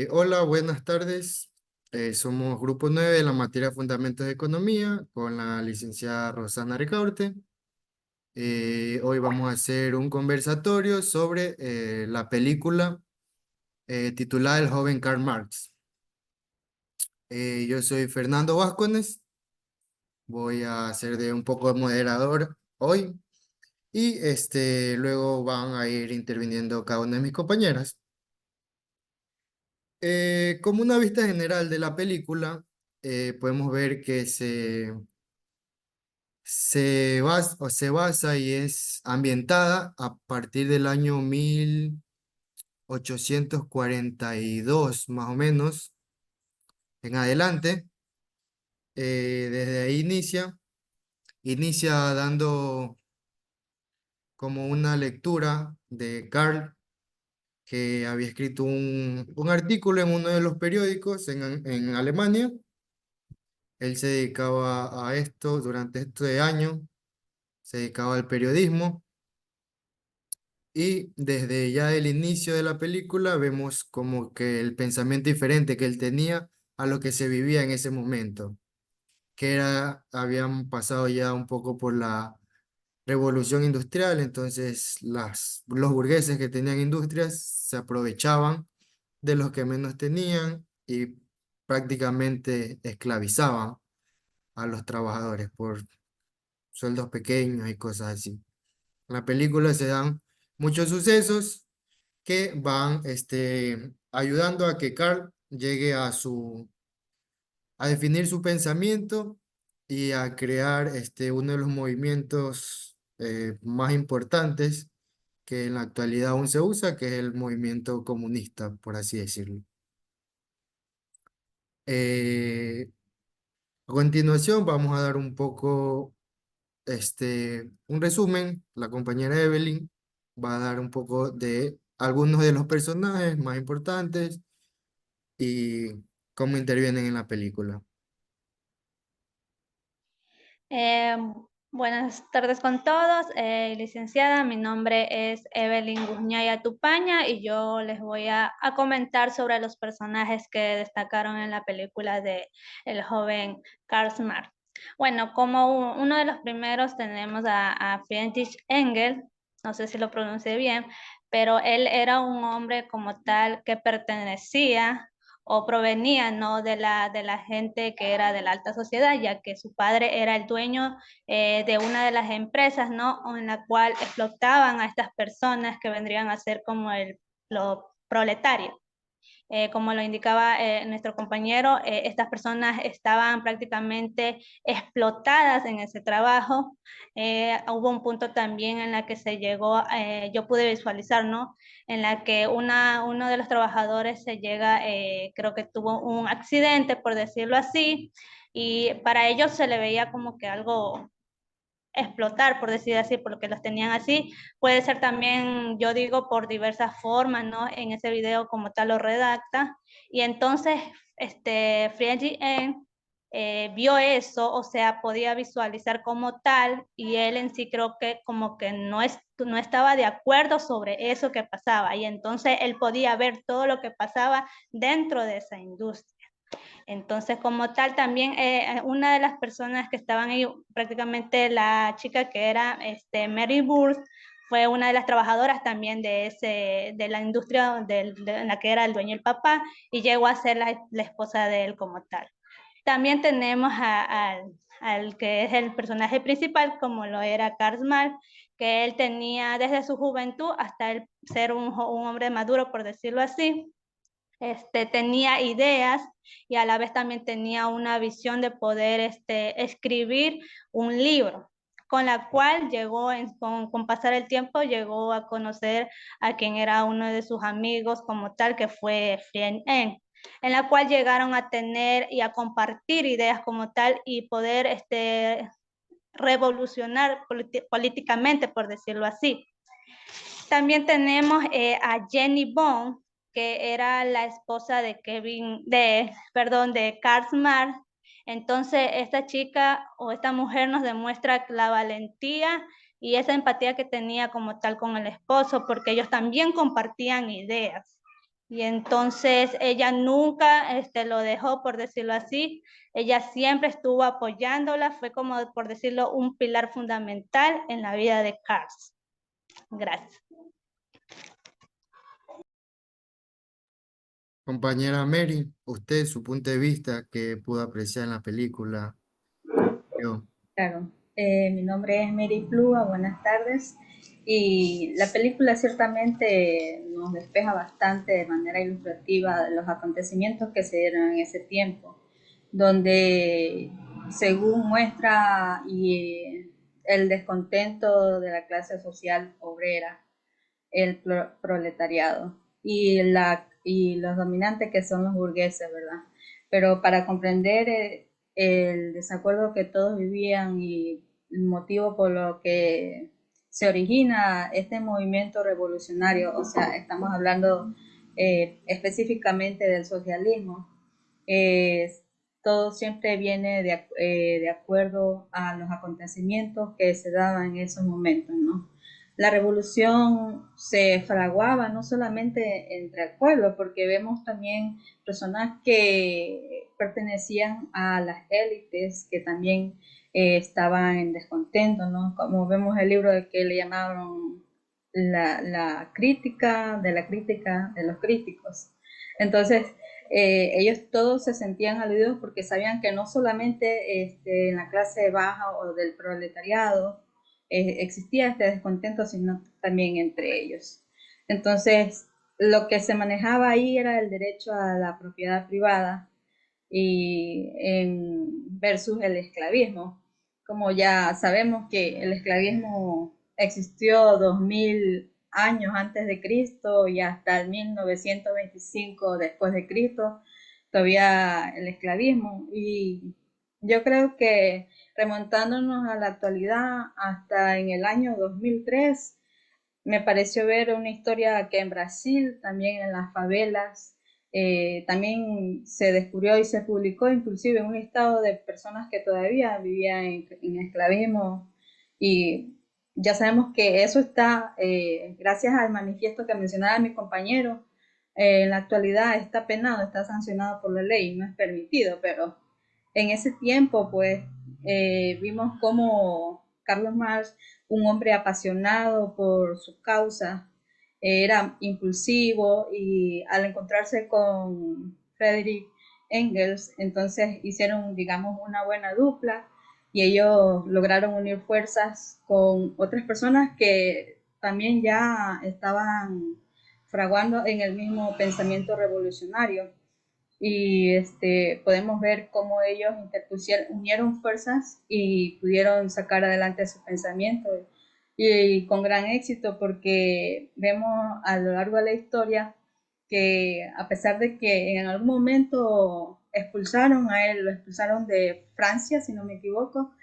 Hola, buenas tardes. Somos Grupo 9 de la materia Fundamentos de Economía con la licenciada Rosana Ricaurte. Hoy vamos a hacer un conversatorio sobre la película titulada El joven Karl Marx. Yo soy Fernando Vázquez, voy a hacer de un poco de moderador hoy y luego van a ir interviniendo cada una de mis compañeras. Como una vista general de la película, podemos ver que se basa y es ambientada a partir del año 1842 más o menos, en adelante. Desde ahí inicia dando como una lectura de Karl, que había escrito un artículo en uno de los periódicos en Alemania. Él se dedicaba a esto durante este año, se dedicaba al periodismo y desde ya el inicio de la película vemos como que el pensamiento diferente que él tenía a lo que se vivía en ese momento, que era, habían pasado ya un poco por la revolución industrial, entonces los burgueses que tenían industrias se aprovechaban de los que menos tenían y prácticamente esclavizaban a los trabajadores por sueldos pequeños y cosas así. En la película se dan muchos sucesos que van ayudando a que Carl llegue a definir su pensamiento y a crear uno de los movimientos más importantes que en la actualidad aún se usa, que es el movimiento comunista, por así decirlo. A continuación vamos a dar un poco un resumen. La compañera Evelyn va a dar un poco de algunos de los personajes más importantes y cómo intervienen en la película. Eh, Buenas tardes con todos. Licenciada, mi nombre es Evelyn Guzñaya Tupaña y yo les voy a comentar sobre los personajes que destacaron en la película de el joven Karl Marx. Bueno, como uno de los primeros tenemos a Friedrich Engels, no sé si lo pronuncié bien, pero él era un hombre como tal que pertenecía o provenía, ¿no?, de la gente que era de la alta sociedad, ya que su padre era el dueño de una de las empresas, ¿no?, en la cual explotaban a estas personas que vendrían a ser como los proletarios. Como lo indicaba nuestro compañero, estas personas estaban prácticamente explotadas en ese trabajo. Hubo un punto también en la que se llegó, yo pude visualizar, ¿no?, en la que uno de los trabajadores se llega, creo que tuvo un accidente, por decirlo así, y para ellos se le veía como que algo explotar, por decir así, porque los tenían así. Puede ser también, yo digo, por diversas formas, ¿no? En ese video como tal lo redacta. Y entonces, Friedrich vio eso, o sea, podía visualizar como tal, y él en sí creo que como que no estaba de acuerdo sobre eso que pasaba, y entonces él podía ver todo lo que pasaba dentro de esa industria. Entonces, como tal, también una de las personas que estaban ahí, prácticamente la chica que era Mary Burns, fue una de las trabajadoras también de la industria en la que era el dueño el papá, y llegó a ser la esposa de él como tal. También tenemos al que es el personaje principal, como lo era Karl Marx, que él tenía desde su juventud hasta el ser un hombre maduro, por decirlo así. Tenía ideas y a la vez también tenía una visión de poder escribir un libro, con la cual llegó, con pasar el tiempo, llegó a conocer a quien era uno de sus amigos como tal, que fue Friedrich Engels, en la cual llegaron a tener y a compartir ideas como tal y poder revolucionar políticamente, por decirlo así. También tenemos a Jenny Bond, que era la esposa de de Karl Marx. Entonces, esta chica o esta mujer nos demuestra la valentía y esa empatía que tenía como tal con el esposo, porque ellos también compartían ideas. Y entonces ella nunca lo dejó, por decirlo así. Ella siempre estuvo apoyándola, fue como, por decirlo, un pilar fundamental en la vida de Cars. Gracias. Compañera Mary, usted, su punto de vista que pudo apreciar en la película, ¿cómo vio? Claro, mi nombre es Mary Plúa, buenas tardes. Y la película ciertamente nos despeja bastante de manera ilustrativa los acontecimientos que se dieron en ese tiempo, donde según muestra el descontento de la clase social obrera, el proletariado y los dominantes que son los burgueses, ¿verdad? Pero para comprender el desacuerdo que todos vivían y el motivo por lo que se origina este movimiento revolucionario, o sea, estamos hablando específicamente del socialismo, eh, todo siempre viene de acuerdo a los acontecimientos que se daban en esos momentos, ¿no? La revolución se fraguaba no solamente entre el pueblo, porque vemos también personas que pertenecían a las élites que también estaban en descontento, ¿no? Como vemos el libro de que le llamaron la crítica de los críticos. Entonces, ellos todos se sentían aludidos porque sabían que no solamente en la clase baja o del proletariado existía este descontento, sino también entre ellos. Entonces, lo que se manejaba ahí era el derecho a la propiedad privada versus el esclavismo. Como ya sabemos que el esclavismo existió 2000 años antes de Cristo y hasta el 1925 después de Cristo, todavía el esclavismo. Y yo creo que remontándonos a la actualidad, hasta en el año 2003, me pareció ver una historia que en Brasil, también en las favelas, también se descubrió y se publicó inclusive un listado de personas que todavía vivían en esclavismo, y ya sabemos que eso está, gracias al manifiesto que mencionaba mi compañero, en la actualidad está penado, está sancionado por la ley, no es permitido, pero en ese tiempo pues vimos cómo Carlos Marx, un hombre apasionado por su causa, era impulsivo, y al encontrarse con Friedrich Engels, entonces hicieron, digamos, una buena dupla, y ellos lograron unir fuerzas con otras personas que también ya estaban fraguando en el mismo pensamiento revolucionario. Y podemos ver cómo ellos unieron fuerzas y pudieron sacar adelante su pensamiento, y con gran éxito, porque vemos a lo largo de la historia que a pesar de que en algún momento expulsaron a él, lo expulsaron de Francia, si no me equivoco,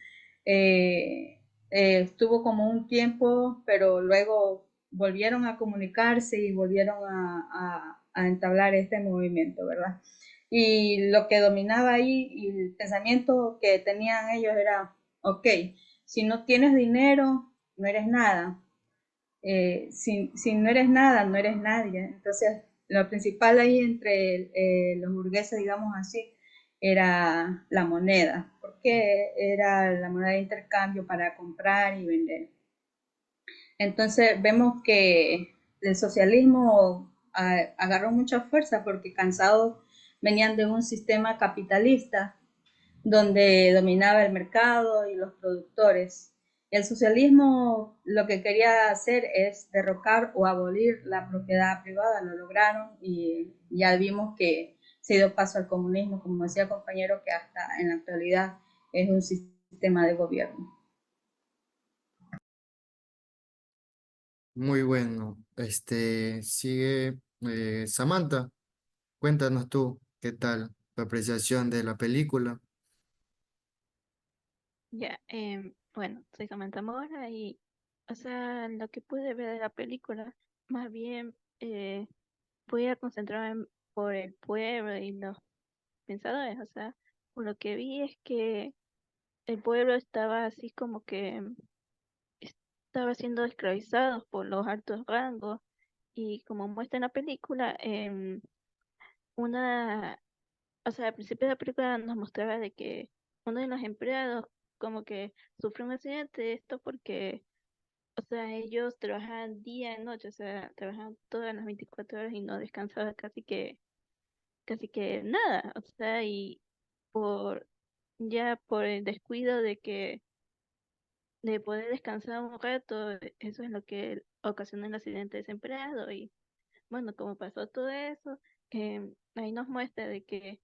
estuvo como un tiempo, pero luego volvieron a comunicarse y volvieron a entablar este movimiento, ¿verdad? Y lo que dominaba ahí y el pensamiento que tenían ellos era, ok, si no tienes dinero, no eres nada. Si no eres nada, no eres nadie. Entonces, lo principal ahí entre los burgueses, digamos así, era la moneda, porque era la moneda de intercambio para comprar y vender. Entonces, vemos que el socialismo agarró mucha fuerza porque cansados venían de un sistema capitalista donde dominaba el mercado y los productores. El socialismo lo que quería hacer es derrocar o abolir la propiedad privada, lo lograron, y ya vimos que se dio paso al comunismo, como decía el compañero, que hasta en la actualidad es un sistema de gobierno. Muy bueno. Sigue Samantha, cuéntanos tú, ¿qué tal tu apreciación de la película? Ya, bueno, soy Samantha Mora y, o sea, lo que pude ver de la película, más bien voy a concentrarme por el pueblo y los pensadores, o sea, por lo que vi es que el pueblo estaba así como que estaba siendo esclavizado por los altos rangos Y como muestra en la película, una, o sea, al principio de la película nos mostraba de que uno de los empleados como que sufrió un accidente, esto porque, o sea, ellos trabajaban día y noche, o sea, trabajaban todas las 24 horas y no descansaban casi que nada, o sea, y por, ya por el descuido de poder descansar un rato, eso es lo que ocasionó el accidente de ese empleado. Y bueno, como pasó todo eso, ahí nos muestra de que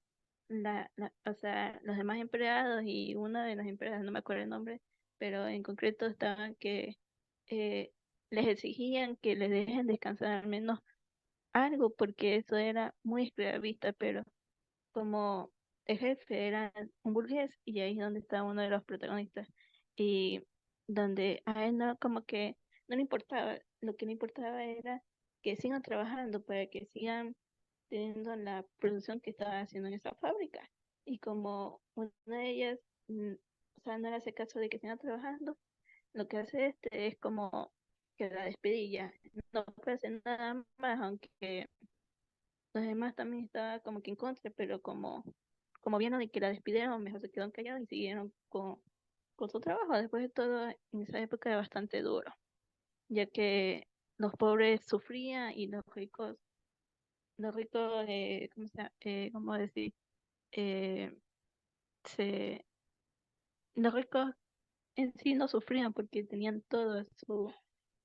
o sea, los demás empleados y una de las empleadas, no me acuerdo el nombre, pero en concreto estaban que eh, les exigían que les dejen descansar al menos algo, porque eso era muy esclavista, pero como el jefe era un burgués y ahí es donde está uno de los protagonistas y donde a él no como que no le importaba, lo que le importaba era que sigan trabajando para que sigan teniendo la producción que estaba haciendo en esa fábrica. Y como una de ellas, o sea, no le hace caso de que sigan trabajando, lo que hace este es como que la despedilla. No puede hacer nada más, aunque los demás también estaban como que en contra, pero como vieron de que la despidieron, mejor se quedaron callados y siguieron con su trabajo. Después de todo, en esa época era bastante duro, ya que los pobres sufrían y los ricos, ¿cómo decir? Eh, se, los ricos en sí no sufrían porque tenían todo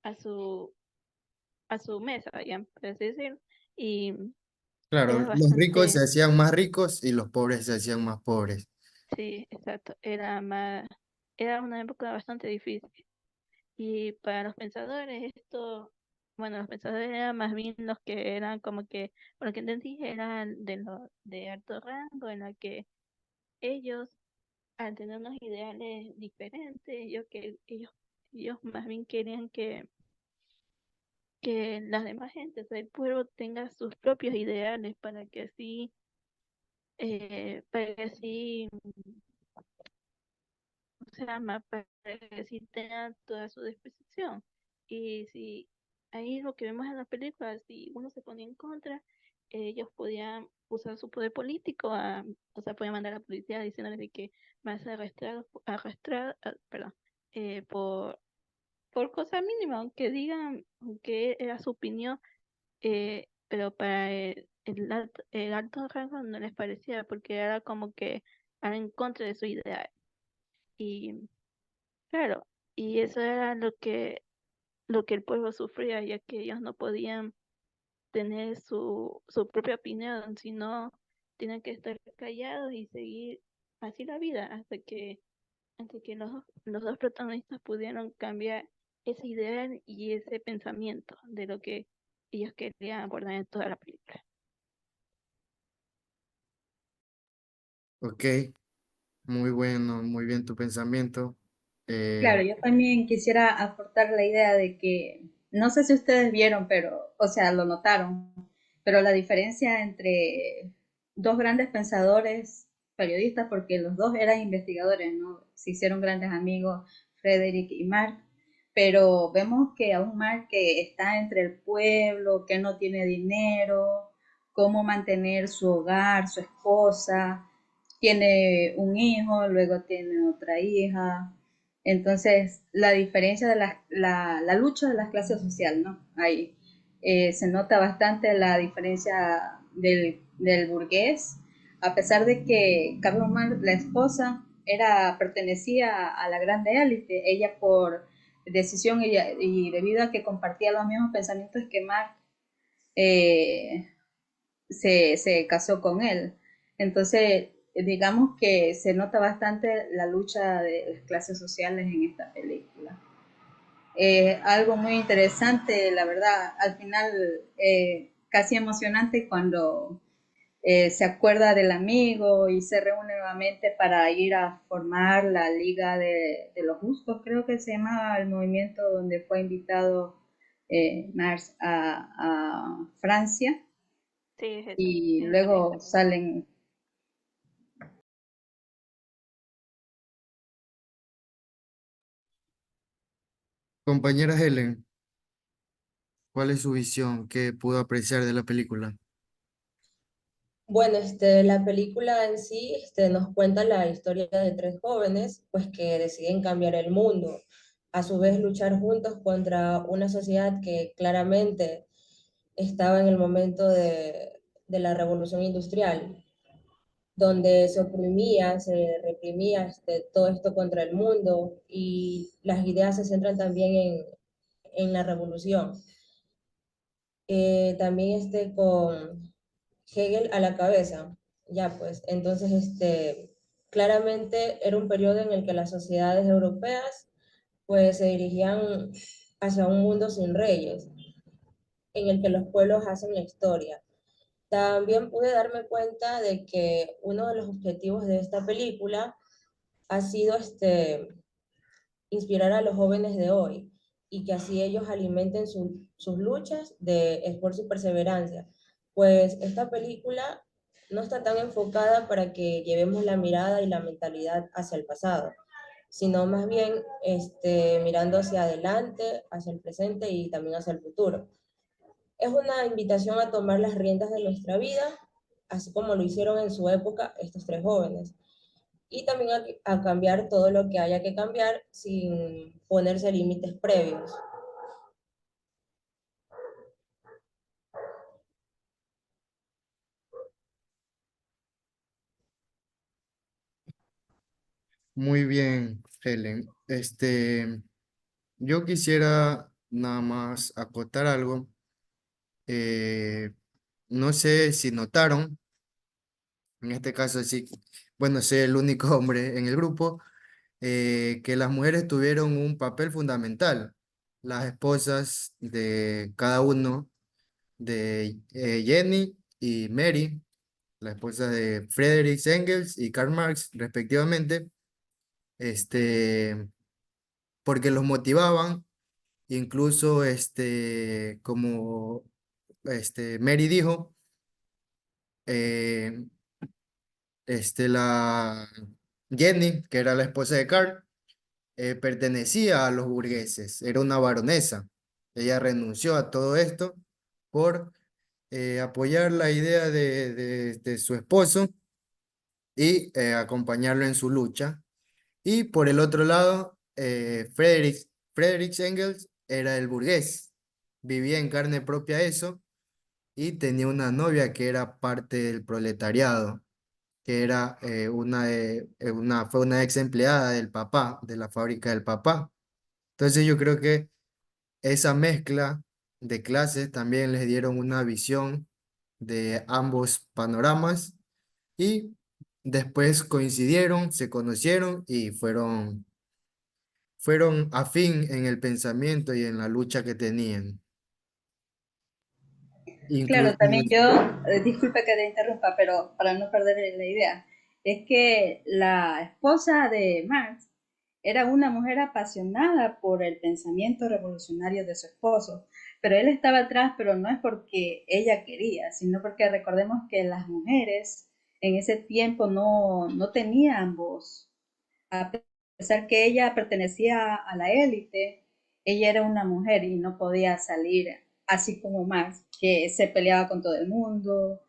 a su, a su mesa, ya, por así decirlo, y Claro, era los ricos se bastante, hacían más ricos y los pobres se hacían más pobres. sí, exacto, era una época bastante difícil. Y para los pensadores, bueno, los pensadores eran más bien los que eran como que, por lo que entendí, eran de alto rango, en la que ellos, al tener unos ideales diferentes, ellos más bien querían que las demás gentes del pueblo tengan sus propios ideales para que así se llama para que sí tenga toda su disposición. Y si ahí lo que vemos en las películas, si uno se ponía en contra, ellos podían usar su poder político, o sea, podían mandar a la policía diciéndoles de que van a ser perdón, eh, por, por cosa mínima, aunque digan, aunque era su opinión, pero para el alto rango no les parecía, porque era como que era en contra de su idea. Y claro, y eso era lo que el pueblo sufría, ya que ellos no podían tener su propia opinión, sino tenían que estar callados y seguir así la vida hasta que los dos protagonistas pudieron cambiar ese ideal y ese pensamiento de lo que ellos querían abordar en toda la película. Ok, muy bueno, muy bien tu pensamiento. Claro, Eh, yo también quisiera aportar la idea de que, no sé si ustedes vieron, pero, o sea, lo notaron, pero la diferencia entre dos grandes pensadores, periodistas, porque los dos eran investigadores, ¿no? Se hicieron grandes amigos, Frederick y Mark, pero vemos que aún Mark que está entre el pueblo, que no tiene dinero, cómo mantener su hogar, su esposa, tiene un hijo, luego tiene otra hija. Entonces, la diferencia de la lucha de las clases sociales, ¿no? Ahí se nota bastante la diferencia del burgués, a pesar de que Carlos Mar, la esposa, pertenecía a la grande élite, ella por decisión y debido a que compartía los mismos pensamientos que Marx, eh, se casó con él. Entonces, digamos que se nota bastante la lucha de las clases sociales en esta película. Algo muy interesante, la verdad, al final casi emocionante cuando se acuerda del amigo y se reúne nuevamente para ir a formar la Liga de los Justos, creo que se llama el movimiento donde fue invitado Mars a Francia Sí, es eso, y es esa luego misma. salen. Compañera Helen, ¿Cuál es su visión? ¿Qué pudo apreciar de la película? Bueno, la película en sí, nos cuenta la historia de tres jóvenes, pues que deciden cambiar el mundo, a su vez luchar juntos contra una sociedad que claramente estaba en el momento de la revolución industrial, donde se oprimía, se reprimía todo esto contra el mundo y las ideas se centran también en la revolución. También con Hegel a la cabeza, ya pues, entonces claramente era un periodo en el que las sociedades europeas pues se dirigían hacia un mundo sin reyes, en el que los pueblos hacen la historia. También pude darme cuenta de que uno de los objetivos de esta película ha sido inspirar a los jóvenes de hoy y que así ellos alimenten sus luchas de esfuerzo y perseverancia. Pues esta película no está tan enfocada para que llevemos la mirada y la mentalidad hacia el pasado, sino más bien mirando hacia adelante, hacia el presente y también hacia el futuro. Es una invitación a tomar las riendas de nuestra vida, así como lo hicieron en su época estos tres jóvenes, y también a cambiar todo lo que haya que cambiar sin ponerse límites previos. Muy bien, Helen. Yo quisiera nada más acotar algo. Eh, no sé si notaron, en este caso sí, bueno, soy el único hombre en el grupo, que las mujeres tuvieron un papel fundamental. Las esposas de cada uno, de Jenny y Mary, la esposa de Friedrich Engels y Karl Marx, respectivamente, este, porque los motivaban, incluso como Mary dijo, eh, la Jenny, que era la esposa de Karl, pertenecía a los burgueses, era una baronesa. Ella renunció a todo esto por apoyar la idea de su esposo y acompañarlo en su lucha. Y por el otro lado, Friedrich Engels era el burgués, vivía en carne propia eso y tenía una novia que era parte del proletariado, que era fue una ex empleada del papá, de la fábrica del papá. Entonces yo creo que esa mezcla de clases también les dieron una visión de ambos panoramas y después coincidieron, se conocieron y fueron afín en el pensamiento y en la lucha que tenían. Claro, Incluso, también yo, disculpe que te interrumpa, pero para no perder la idea, es que la esposa de Marx era una mujer apasionada por el pensamiento revolucionario de su esposo, pero él estaba atrás, pero no es porque ella quería, sino porque recordemos que las mujeres en ese tiempo no tenían voz. A pesar que ella pertenecía a la élite, ella era una mujer y no podía salir así como Max, que se peleaba con todo el mundo,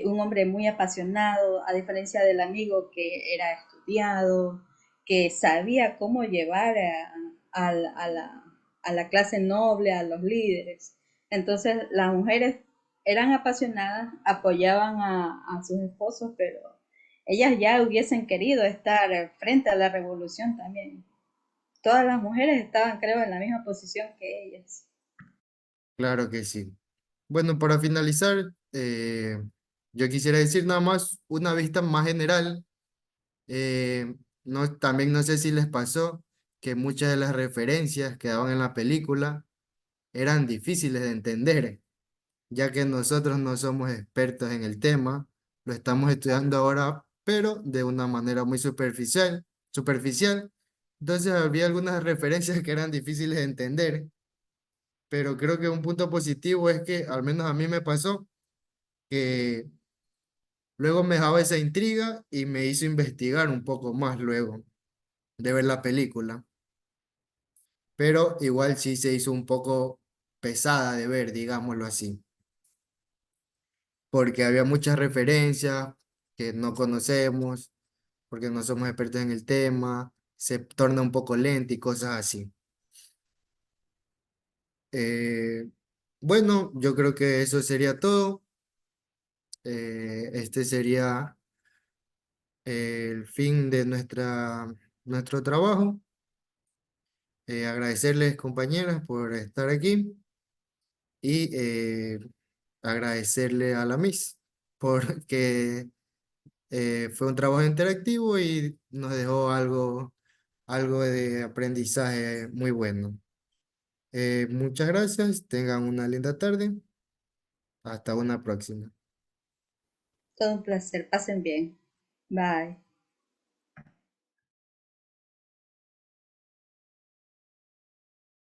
un hombre muy apasionado, a diferencia del amigo que era estudiado, que sabía cómo llevar a la clase noble, a los líderes. Entonces las mujeres eran apasionadas, apoyaban a sus esposos, pero ellas ya hubiesen querido estar frente a la revolución también. Todas las mujeres estaban, creo, en la misma posición que ellas. claro que sí. Bueno, para finalizar, yo quisiera decir nada más una vista más general. No, también no sé si les pasó que muchas de las referencias que daban en la película eran difíciles de entender, ya que nosotros no somos expertos en el tema, lo estamos estudiando ahora, pero de una manera muy superficial. Entonces había algunas referencias que eran difíciles de entender, pero creo que un punto positivo es que, al menos a mí me pasó, que luego me dejaba esa intriga y me hizo investigar un poco más luego de ver la película, pero igual sí se hizo un poco pesada de ver, digámoslo así, porque había muchas referencias que no conocemos, porque no somos expertos en el tema, se torna un poco lento y cosas así. Bueno, yo creo que eso sería todo. Este sería el fin de nuestro trabajo. Agradecerles, compañeras, por estar aquí y agradecerle a la Miss porque fue un trabajo interactivo y nos dejó algo de aprendizaje muy bueno. Muchas gracias, tengan una linda tarde, hasta una próxima. Todo un placer. Pasen bien. Bye.